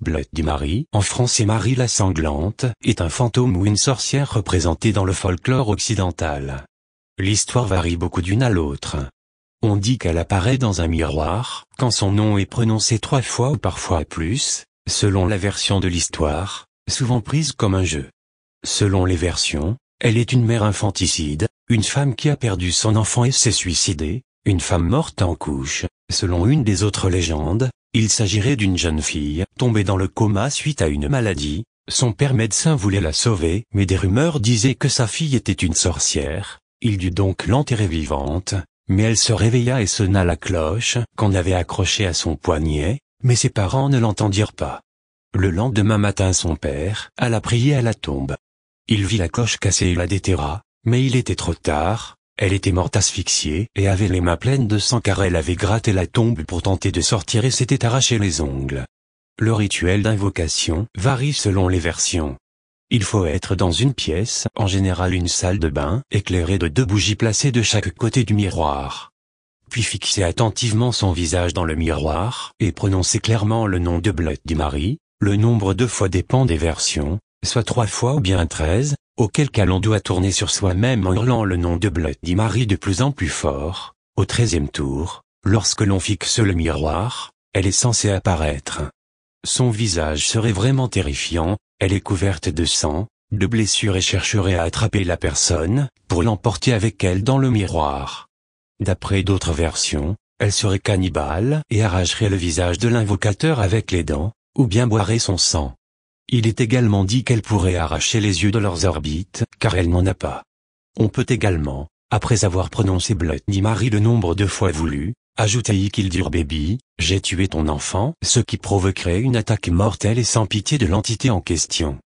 Bloody Mary, en français Marie la sanglante, est un fantôme ou une sorcière représentée dans le folklore occidental. L'histoire varie beaucoup d'une à l'autre. On dit qu'elle apparaît dans un miroir, quand son nom est prononcé 3 fois ou parfois plus, selon la version de l'histoire, souvent prise comme un jeu. Selon les versions, elle est une mère infanticide, une femme qui a perdu son enfant et s'est suicidée, une femme morte en couche. Selon une des autres légendes, il s'agirait d'une jeune fille tombée dans le coma suite à une maladie. Son père médecin voulait la sauver, mais des rumeurs disaient que sa fille était une sorcière. Il dut donc l'enterrer vivante, mais elle se réveilla et sonna la cloche qu'on avait accrochée à son poignet, mais ses parents ne l'entendirent pas. Le lendemain matin, son père alla prier à la tombe. Il vit la cloche cassée et la déterra, mais il était trop tard. Elle était morte asphyxiée et avait les mains pleines de sang car elle avait gratté la tombe pour tenter de sortir et s'était arraché les ongles. Le rituel d'invocation varie selon les versions. Il faut être dans une pièce, en général une salle de bain, éclairée de 2 bougies placées de chaque côté du miroir. Puis fixer attentivement son visage dans le miroir et prononcer clairement le nom de Bloody Mary. Le nombre de fois dépend des versions, soit 3 fois ou bien 13, auquel cas l'on doit tourner sur soi-même en hurlant le nom de Bloody Mary de plus en plus fort. Au 13e tour, lorsque l'on fixe le miroir, elle est censée apparaître. Son visage serait vraiment terrifiant, elle est couverte de sang, de blessures et chercherait à attraper la personne, pour l'emporter avec elle dans le miroir. D'après d'autres versions, elle serait cannibale et arracherait le visage de l'invocateur avec les dents, ou bien boirait son sang. Il est également dit qu'elle pourrait arracher les yeux de leurs orbites, car elle n'en a pas. On peut également, après avoir prononcé Bloody Mary le nombre de fois voulu, ajouter I killed your baby, j'ai tué ton enfant, ce qui provoquerait une attaque mortelle et sans pitié de l'entité en question.